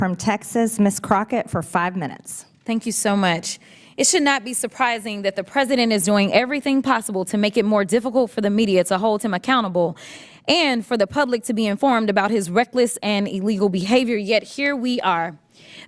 From Texas, Ms. Crockett for 5 minutes. Thank you so much. It should not be surprising that the president is doing everything possible to make it more difficult for the media to hold him accountable and for the public to be informed about his reckless and illegal behavior. Yet here we are.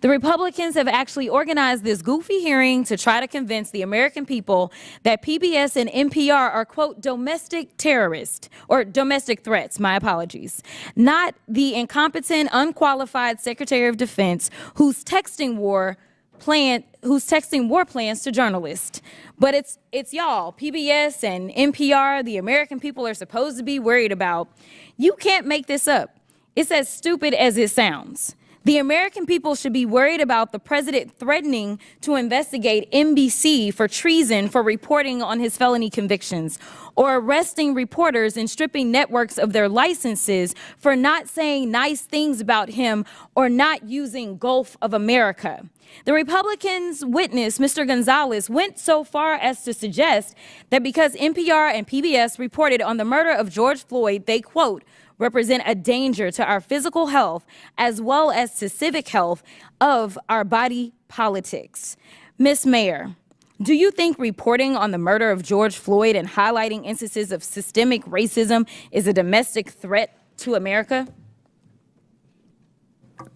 The Republicans have actually organized this goofy hearing to try to convince the American people that PBS and NPR are, quote, domestic terrorists or domestic threats, my apologies, not the incompetent, unqualified Secretary of Defense who's texting war plans to journalists. But it's y'all, PBS and NPR, the American people are supposed to be worried about. You can't make this up. It's as stupid as it sounds. The American people should be worried about the president threatening to investigate NBC for treason for reporting on his felony convictions, or arresting reporters and stripping networks of their licenses for not saying nice things about him or not using Gulf of America. The Republicans' witness, Mr. Gonzalez, went so far as to suggest that because NPR and PBS reported on the murder of George Floyd, they, quote, represent a danger to our physical health as well as to civic health of our body politics. Ms. Mayor, do you think reporting on the murder of George Floyd and highlighting instances of systemic racism is a domestic threat to America?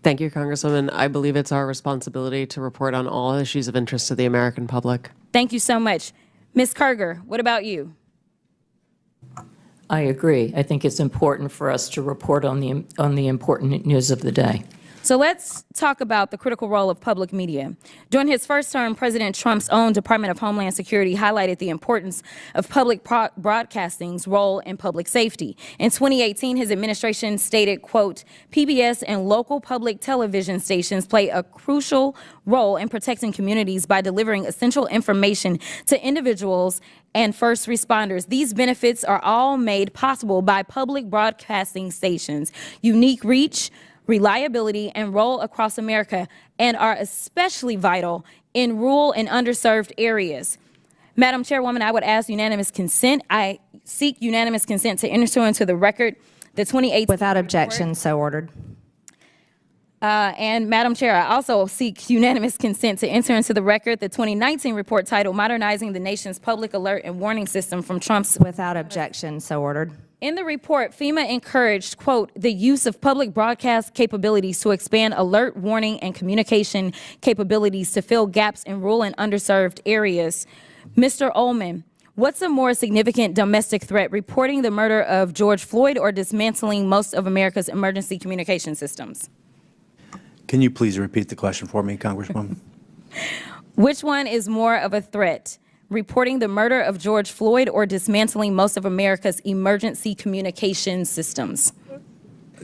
Thank you, Congresswoman. I believe it's our responsibility to report on all issues of interest to the American public. Thank you so much. Ms. Kerger, what about you? I agree. I think it's important for us to report on the important news of the day. So let's talk about the critical role of public media. During his first term, President Trump's own Department of Homeland Security highlighted the importance of public broadcasting's role in public safety. In 2018, his administration stated, quote, PBS and local public television stations play a crucial role in protecting communities by delivering essential information to individuals and first responders. These benefits are all made possible by public broadcasting stations' unique reach, reliability, and role across America, and are especially vital in rural and underserved areas. Madam Chairwoman, I would ask unanimous consent. I seek unanimous consent to enter into the record the 2018 Without objection, so ordered. And Madam Chair, I also seek unanimous consent to enter into the record the 2019 report titled Modernizing the Nation's Public Alert and Warning System from Trump's. Without objection, so ordered. In the report, FEMA encouraged, quote, the use of public broadcast capabilities to expand alert, warning, and communication capabilities to fill gaps in rural and underserved areas. Mr. Ullman, what's a more significant domestic threat, reporting the murder of George Floyd or dismantling most of America's emergency communication systems? Can you please repeat the question for me, Congresswoman? Which one is more of a threat? Reporting the murder of George Floyd or dismantling most of America's emergency communication systems?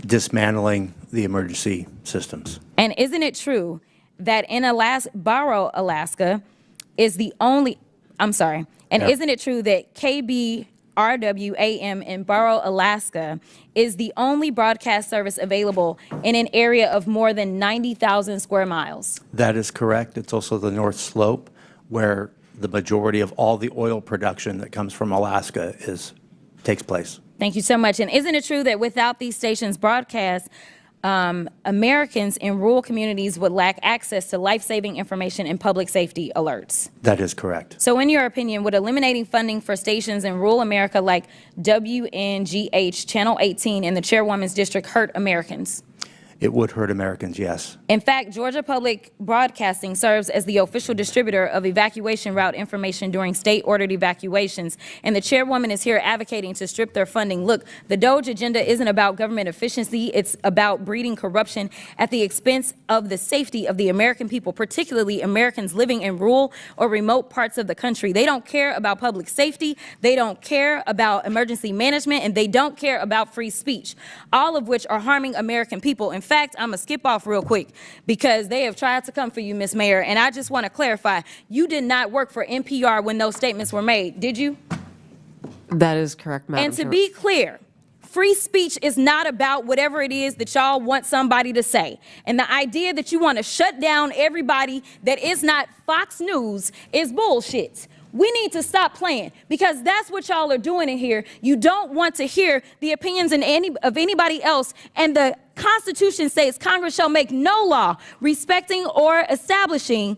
Dismantling the emergency systems. And isn't it true that in Barrow, Alaska is the only, isn't it true that KBRW-AM in Barrow, Alaska is the only broadcast service available in an area of more than 90,000 square miles? That is correct. It's also the North Slope, where the majority of all the oil production that comes from Alaska takes place. Thank you so much. And isn't it true that without these stations' broadcast, Americans in rural communities would lack access to life-saving information and public safety alerts? That is correct. So in your opinion, would eliminating funding for stations in rural America like WNGH, Channel 18, and the Chairwoman's District hurt Americans? It would hurt Americans, yes. In fact, Georgia Public Broadcasting serves as the official distributor of evacuation route information during state-ordered evacuations, and the chairwoman is here advocating to strip their funding. Look, the DOGE agenda isn't about government efficiency. It's about breeding corruption at the expense of the safety of the American people, particularly Americans living in rural or remote parts of the country. They don't care about public safety, they don't care about emergency management, and they don't care about free speech, all of which are harming American people. In fact, I'm gonna skip off real quick because they have tried to come for you, Ms. Mayor, and I just want to clarify, you did not work for NPR when those statements were made, did you? That is correct, Madam And to Chair. be clear, free speech is not about whatever it is that y'all want somebody to say. And the idea that you want to shut down everybody that is not Fox News is bullshit. We need to stop playing, because that's what y'all are doing in here. You don't want to hear the opinions of anybody else, and the Constitution states Congress shall make no law respecting or establishing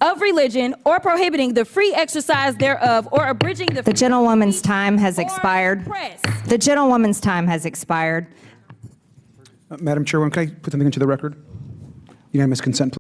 of religion or prohibiting the free exercise thereof or abridging the The gentlewoman's time has or expired. press. The gentlewoman's time has expired. Madam Chairwoman, can I put something into the record? Unanimous consent, please.